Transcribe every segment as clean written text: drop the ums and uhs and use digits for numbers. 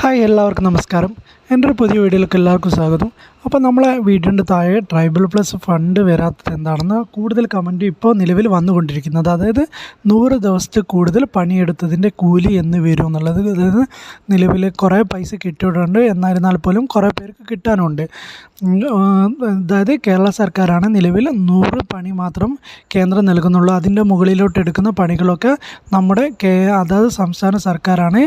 Hi എല്ലാവർക്കും നമസ്കാരം. എൻ്റെ ഒരു പുതിയ വീഡിയോയിലേക്ക് എല്ലാവർക്കും സ്വാഗതം. അപ്പോൾ നമ്മളെ വീടിൻ്റെ താഴെ ട്രൈബൽ പ്ലസ് ഫണ്ട് വരാത്തത് എന്താണെന്ന് കൂടുതൽ കമൻറ്റ് ഇപ്പോൾ നിലവിൽ വന്നുകൊണ്ടിരിക്കുന്നത്, അതായത് 100 ദിവസത്തെ കൂടുതൽ പണിയെടുത്തതിൻ്റെ കൂലി എന്ന് വരും എന്നുള്ളത്. അതായത് നിലവിൽ കുറേ പൈസ കിട്ടിയിട്ടുണ്ട്, എന്നായിരുന്നാൽ പോലും കുറേ പേർക്ക് കിട്ടാനുണ്ട്. അതായത് കേരള സർക്കാരാണ് നിലവിൽ 100 പണി മാത്രം കേന്ദ്രം നൽകുന്നുള്ളൂ. അതിൻ്റെ മുകളിലോട്ട് എടുക്കുന്ന പണികളൊക്കെ നമ്മുടെ അതായത് സംസ്ഥാന സർക്കാരാണ്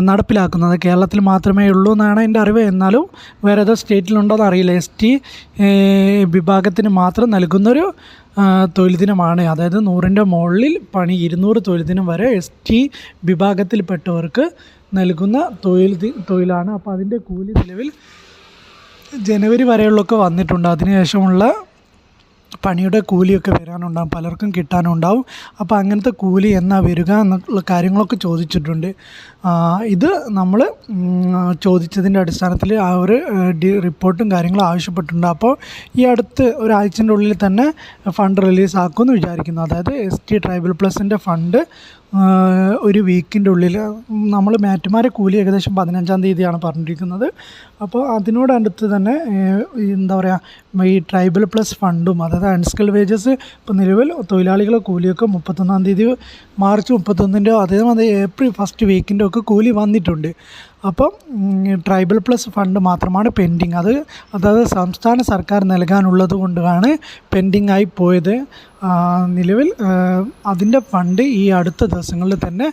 നടപ്പിലാക്കുന്നത്. കേരളത്തിൽ മാത്രമേ ഉള്ളൂ എന്നാണ് എൻ്റെ അറിവ്. എന്നാലും വേറെ ഏതോ സ്റ്റേറ്റിലുണ്ടോ അറിയില്ല. ST വിഭാഗത്തിന് മാത്രം നൽകുന്നൊരു തൊഴിൽ ദിനമാണ്. അതായത് 100ൻ്റെ മുകളിൽ പണി 200 തൊഴിൽ ദിനം വരെ ST വിഭാഗത്തിൽപ്പെട്ടവർക്ക് നൽകുന്ന തൊഴിലാണ്. അപ്പോൾ അതിൻ്റെ കൂലി നിലവിൽ ജനുവരി വരെയുള്ളൊക്കെ വന്നിട്ടുണ്ട്. അതിനുശേഷമുള്ള പണിയുടെ കൂലിയൊക്കെ വരാനുണ്ടാകും, പലർക്കും കിട്ടാനുണ്ടാവും. അപ്പോൾ അങ്ങനത്തെ കൂലി എന്നാ വരിക എന്നുള്ള കാര്യങ്ങളൊക്കെ ചോദിച്ചിട്ടുണ്ട്. ഇത് നമ്മൾ ചോദിച്ചതിൻ്റെ അടിസ്ഥാനത്തിൽ ആ ഒരു റിപ്പോർട്ടും കാര്യങ്ങളും ആവശ്യപ്പെട്ടിട്ടുണ്ട്. അപ്പോൾ ഈ അടുത്ത് ഒരാഴ്ചൻ്റെ ഉള്ളിൽ തന്നെ ഫണ്ട് റിലീസാക്കുമെന്ന് വിചാരിക്കുന്നു. അതായത് ST ട്രൈബൽ പ്ലസിൻ്റെ ഫണ്ട് ഒരു വീക്കിൻ്റെ ഉള്ളിൽ നമ്മൾ മാറ്റുമാരെ കൂലി ഏകദേശം 15-ാം തീയതിയാണ് പറഞ്ഞിരിക്കുന്നത്. അപ്പോൾ അതിനോടടുത്ത് തന്നെ എന്താ പറയുക, ഈ ട്രൈബൽ പ്ലസ് ഫണ്ടും അതായത് അൺസ്കിൽഡ് വേജസ് ഇപ്പോൾ നിലവിൽ തൊഴിലാളികളെ കൂലിയൊക്കെ 31-ാം തീയതി മാർച്ച് 31-ൻ്റെയോ അതേമാതിരി ഏപ്രിൽ ഫസ്റ്റ് വീക്കിൻ്റെ ഒക്കെ കൂലി വന്നിട്ടുണ്ട്. അപ്പം ട്രൈബൽ പ്ലസ് ഫണ്ട് മാത്രമാണ് പെൻഡിങ്. അതായത് സംസ്ഥാന സർക്കാർ നൽകാനുള്ളത് കൊണ്ടാണ് പെൻഡിങ് ആയി പോയത്. നിലവിൽ അതിൻ്റെ ഫണ്ട് ഈ അടുത്ത ദിവസങ്ങളിൽ തന്നെ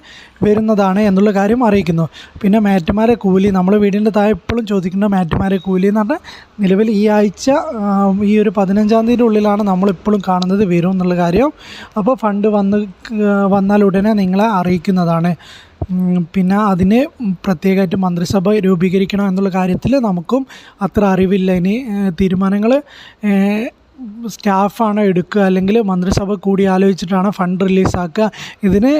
വരുന്നതാണ് എന്നുള്ള കാര്യം അറിയിക്കുന്നു. പിന്നെ മാറ്റുമാരെ കൂലി, നമ്മൾ വീടിൻ്റെ താഴെ എപ്പോഴും ചോദിക്കുന്ന മാറ്റുമാരെ കൂലി എന്ന് പറഞ്ഞാൽ നിലവിൽ ഈ ആഴ്ച ഈ ഒരു 15-ാം തീയതിയുടെ ഉള്ളിലാണ് നമ്മളിപ്പോഴും കാണുന്നത് വരും എന്നുള്ള കാര്യം. അപ്പോൾ ഫണ്ട് വന്നാൽ ഉടനെ നിങ്ങളെ അറിയിക്കുന്നതാണ്. പിന്നെ അതിന് പ്രത്യേകമായിട്ട് മന്ത്രിസഭ രൂപീകരിക്കണം എന്നുള്ള കാര്യത്തിൽ നമുക്കും അത്ര അറിവില്ല. ഇനി തീരുമാനങ്ങൾ സ്റ്റാഫാണോ എടുക്കുക അല്ലെങ്കിൽ മന്ത്രിസഭ കൂടി ആലോചിച്ചിട്ടാണ് ഫണ്ട് റിലീസാക്കുക. ഇതിന്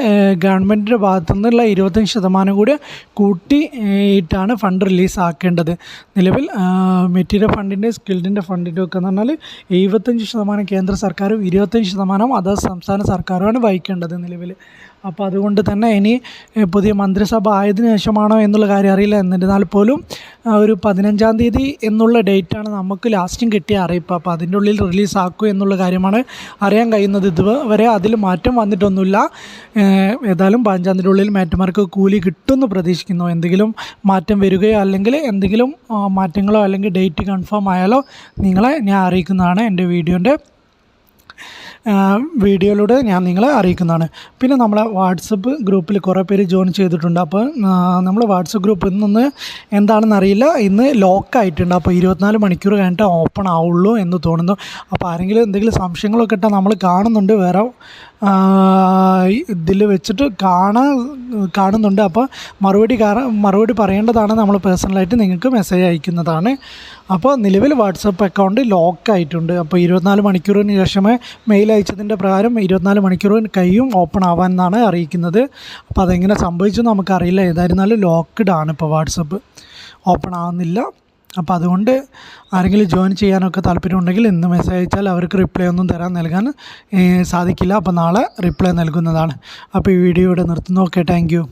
ഗവൺമെൻറ്റിൻ്റെ ഭാഗത്തു നിന്നുള്ള 25% കൂടി കൂട്ടിയിട്ടാണ് ഫണ്ട് റിലീസാക്കേണ്ടത്. നിലവിൽ മെറ്റീരിയൽ ഫണ്ടിൻ്റെ സ്കിൽഡിൻ്റെ ഫണ്ടിൻ്റെ ഒക്കെ എന്ന് പറഞ്ഞാൽ 75% കേന്ദ്ര സർക്കാരും 25% അതത് സംസ്ഥാന സർക്കാരുമാണ് വഹിക്കേണ്ടത് നിലവിൽ. അപ്പോൾ അതുകൊണ്ട് തന്നെ ഇനി പുതിയ മന്ത്രിസഭ ആയതിനു ശേഷമാണോ എന്നുള്ള കാര്യം അറിയില്ല. എന്നിരുന്നാൽ പോലും ഒരു 15-ാം തീയതി എന്നുള്ള ഡേറ്റാണ് നമുക്ക് ലാസ്റ്റും കിട്ടിയ അറിയിപ്പ്. അപ്പോൾ അതിൻ്റെ ഉള്ളിൽ റിലീസാക്കുക എന്നുള്ള കാര്യമാണ് അറിയാൻ കഴിയുന്നത്. ഇതുവരെ അതിൽ മാറ്റം വന്നിട്ടൊന്നുമില്ല. ഏതായാലും 15-ാം തീയതിയുടെ ഉള്ളിൽ മാറ്റുമാർക്ക് കൂലി കിട്ടുമെന്ന് പ്രതീക്ഷിക്കുന്നു. എന്തെങ്കിലും മാറ്റം വരികയോ അല്ലെങ്കിൽ എന്തെങ്കിലും മാറ്റങ്ങളോ അല്ലെങ്കിൽ ഡേറ്റ് കൺഫേം ആയാലോ നിങ്ങളെ ഞാൻ അറിയിക്കുന്നതാണ്. എൻ്റെ വീഡിയോയിലൂടെ ഞാൻ നിങ്ങളെ അറിയിക്കുന്നതാണ്. പിന്നെ നമ്മളെ വാട്സപ്പ് ഗ്രൂപ്പിൽ കുറേ പേര് ജോയിൻ ചെയ്തിട്ടുണ്ട്. അപ്പോൾ നമ്മൾ വാട്സപ്പ് ഗ്രൂപ്പ് ഇന്നൊന്ന് എന്താണെന്ന് അറിയില്ല, ഇന്ന് ലോക്കായിട്ടുണ്ട്. അപ്പോൾ 24 മണിക്കൂർ കഴിഞ്ഞിട്ട് ഓപ്പൺ ആവുള്ളൂ എന്ന് തോന്നുന്നു. അപ്പോൾ ആരെങ്കിലും എന്തെങ്കിലും സംശയങ്ങളൊക്കെ ഇട്ടാൽ നമ്മൾ കാണുന്നുണ്ട്, വേറെ ഇതിൽ വെച്ചിട്ട് കാണുന്നുണ്ട്. അപ്പോൾ മറുപടി പറയേണ്ടതാണ്. നമ്മൾ പേഴ്സണലായിട്ട് നിങ്ങൾക്ക് മെസ്സേജ് അയക്കുന്നതാണ്. അപ്പോൾ നിലവിൽ വാട്സപ്പ് അക്കൗണ്ട് ലോക്കായിട്ടുണ്ട്. അപ്പോൾ 24 മണിക്കൂറിന് ശേഷമേ മെയിൽ അയച്ചതിൻ്റെ പ്രകാരം 24 മണിക്കൂറിന് കഴിയും ഓപ്പൺ ആവാമെന്നാണ് അറിയിക്കുന്നത്. അപ്പോൾ അതെങ്ങനെ സംഭവിച്ചു നമുക്കറിയില്ല. ഏതായിരുന്നാലും ലോക്ക്ഡ് ആണ് ഇപ്പോൾ, വാട്സപ്പ് ഓപ്പൺ ആവുന്നില്ല. അപ്പോൾ അതുകൊണ്ട് ആരെങ്കിലും ജോയിൻ ചെയ്യാനൊക്കെ താല്പര്യമുണ്ടെങ്കിൽ ഇന്ന് മെസ്സേജ് അയച്ചാൽ അവർക്ക് റിപ്ലൈ ഒന്നും നൽകാൻ സാധിക്കില്ല. അപ്പോൾ നാളെ റിപ്ലൈ നൽകുന്നതാണ്. അപ്പോൾ ഈ വീഡിയോ ഇവിടെ നിർത്തുന്നു. Okay, thank you.